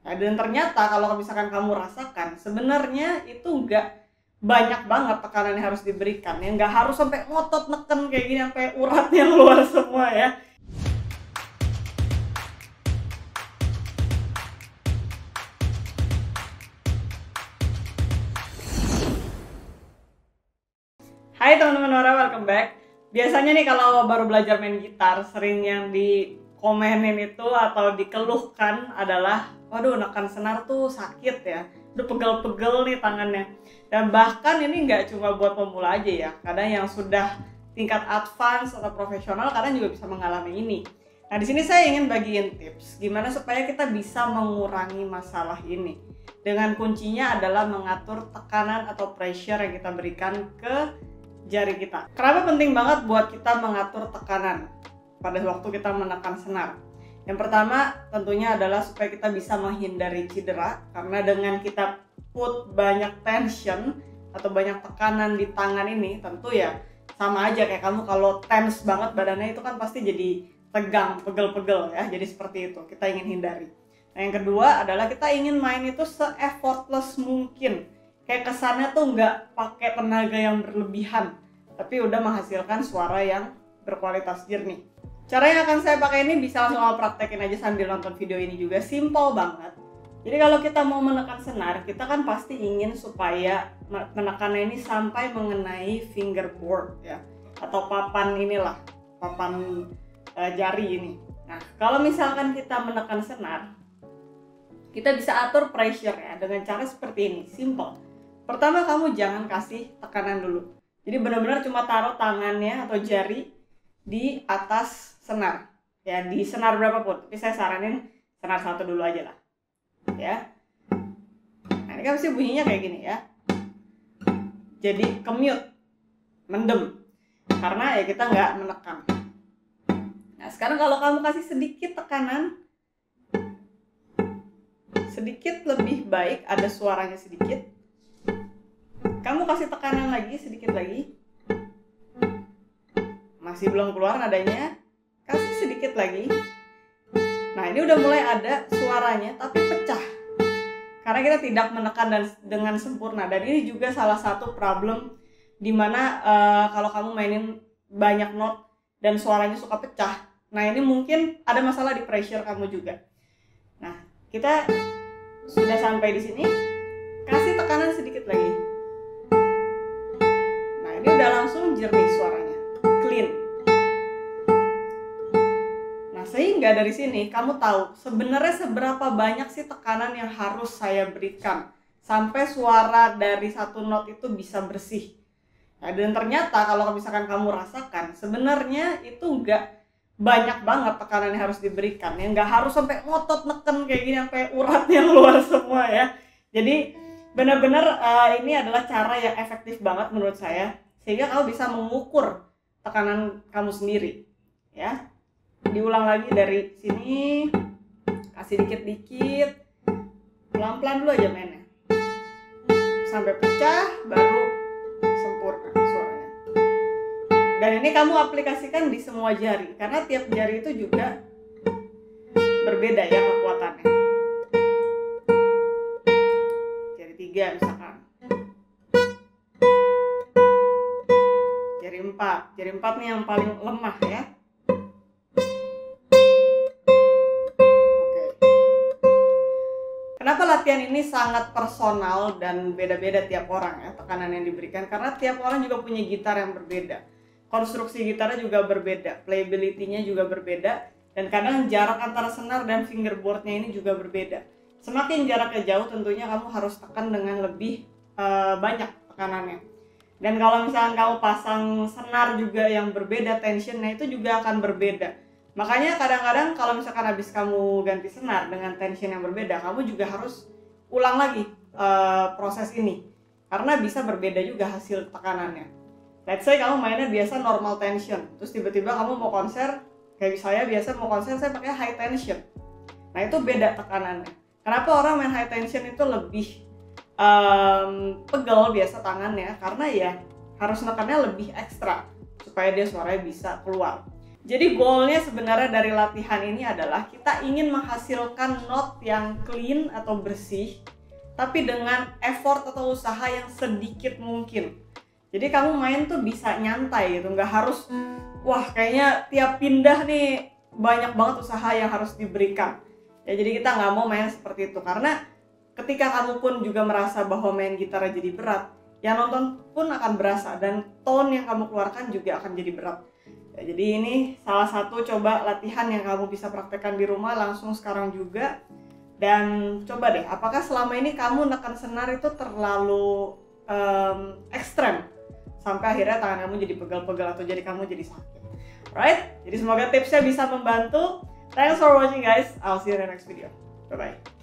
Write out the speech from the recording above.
Nah, dan ternyata kalau misalkan kamu rasakan, sebenarnya itu nggak banyak banget tekanan yang harus diberikan, ya nggak harus sampai ngotot neken kayak gini sampai uratnya keluar semua ya. Hai teman-teman Nora, welcome back. Biasanya nih kalau baru belajar main gitar, sering yang dikomenin itu atau dikeluhkan adalah, waduh nekan senar tuh sakit ya, udah pegel-pegel nih tangannya. Dan bahkan ini nggak cuma buat pemula aja ya, kadang yang sudah tingkat advance atau profesional kadang juga bisa mengalami ini. Nah di sini saya ingin bagiin tips gimana supaya kita bisa mengurangi masalah ini. Dengan kuncinya adalah mengatur tekanan atau pressure yang kita berikan ke jari kita. Kenapa penting banget buat kita mengatur tekanan pada waktu kita menekan senar? Yang pertama tentunya adalah supaya kita bisa menghindari cedera, karena dengan kita put banyak tension atau banyak tekanan di tangan ini, tentu ya sama aja kayak kamu kalau tense banget badannya itu kan pasti jadi tegang, pegel-pegel ya. Jadi seperti itu, kita ingin hindari. Nah yang kedua adalah kita ingin main itu se-effortless mungkin. Kayak kesannya tuh nggak pakai tenaga yang berlebihan, tapi udah menghasilkan suara yang berkualitas jernih. Cara yang akan saya pakai ini bisa langsung kamu praktekin aja sambil nonton video ini juga, simple banget. Jadi kalau kita mau menekan senar, kita kan pasti ingin supaya menekannya ini sampai mengenai fingerboard ya, atau papan inilah, papan jari ini. Nah kalau misalkan kita menekan senar, kita bisa atur pressure ya dengan cara seperti ini, simple. Pertama kamu jangan kasih tekanan dulu. Jadi benar-benar cuma taruh tangannya atau jari di atas senar. Ya di senar berapapun. Tapi saya saranin senar satu dulu aja lah. Ya. Nah ini kan pasti bunyinya kayak gini ya. Jadi kemute, mendem. Karena ya kita nggak menekan. Nah sekarang kalau kamu kasih sedikit tekanan, sedikit lebih baik, ada suaranya sedikit. Kamu kasih tekanan lagi, sedikit lagi. Masih belum keluar nadanya. Kasih sedikit lagi. Nah ini udah mulai ada suaranya, tapi pecah. Karena kita tidak menekan dengan sempurna. Dan ini juga salah satu problem dimana kalau kamu mainin banyak note dan suaranya suka pecah. Nah ini mungkin ada masalah di pressure kamu juga. Nah kita sudah sampai di sini. Kasih tekanan sedikit lagi. Ini udah langsung jernih suaranya, clean. Nah sehingga dari sini kamu tahu sebenarnya seberapa banyak sih tekanan yang harus saya berikan sampai suara dari satu note itu bisa bersih. Nah, dan ternyata kalau misalkan kamu rasakan sebenarnya itu nggak banyak banget tekanan yang harus diberikan, ya nggak harus sampai ngotot neken kayak gini sampai uratnya keluar semua ya. Jadi benar-benar ini adalah cara yang efektif banget menurut saya, sehingga kamu bisa mengukur tekanan kamu sendiri ya. Diulang lagi dari sini, kasih dikit-dikit, pelan-pelan dulu aja mainnya sampai pecah, baru sempurna suaranya. Dan ini kamu aplikasikan di semua jari, karena tiap jari itu juga berbeda ya kekuatannya. Jari 3 misalkan, jari 4. Jari 4 nih yang paling lemah ya. Oke. Kenapa latihan ini sangat personal dan beda-beda tiap orang ya, tekanan yang diberikan? Karena tiap orang juga punya gitar yang berbeda. Konstruksi gitarnya juga berbeda, playability-nya juga berbeda, dan kadang jarak antara senar dan fingerboard-nya ini juga berbeda. Semakin jaraknya jauh tentunya kamu harus tekan dengan lebih banyak tekanannya. Dan kalau misalnya kamu pasang senar juga yang berbeda tensionnya, itu juga akan berbeda. Makanya kadang-kadang kalau misalkan habis kamu ganti senar dengan tension yang berbeda, kamu juga harus ulang lagi proses ini, karena bisa berbeda juga hasil tekanannya. Let's say kamu mainnya biasa normal tension, terus tiba-tiba kamu mau konser, kayak saya biasa mau konser saya pakai high tension. Nah itu beda tekanannya. Kenapa orang main high tension itu lebih pegel biasa tangannya? Karena ya harus nekannya lebih ekstra supaya dia suaranya bisa keluar. Jadi goalnya sebenarnya dari latihan ini adalah kita ingin menghasilkan note yang clean atau bersih, tapi dengan effort atau usaha yang sedikit mungkin. Jadi kamu main tuh bisa nyantai gitu, nggak harus wah kayaknya tiap pindah nih banyak banget usaha yang harus diberikan. Ya jadi kita nggak mau main seperti itu, karena ketika kamu pun juga merasa bahwa main gitar jadi berat, yang nonton pun akan berasa dan tone yang kamu keluarkan juga akan jadi berat. Ya, jadi ini salah satu coba latihan yang kamu bisa praktekkan di rumah langsung sekarang juga. Dan coba deh, apakah selama ini kamu neken senar itu terlalu ekstrem sampai akhirnya tangan kamu jadi pegal-pegal atau jadi kamu jadi sakit. Right? Jadi semoga tipsnya bisa membantu. Thanks for watching guys. I'll see you in the next video. Bye bye.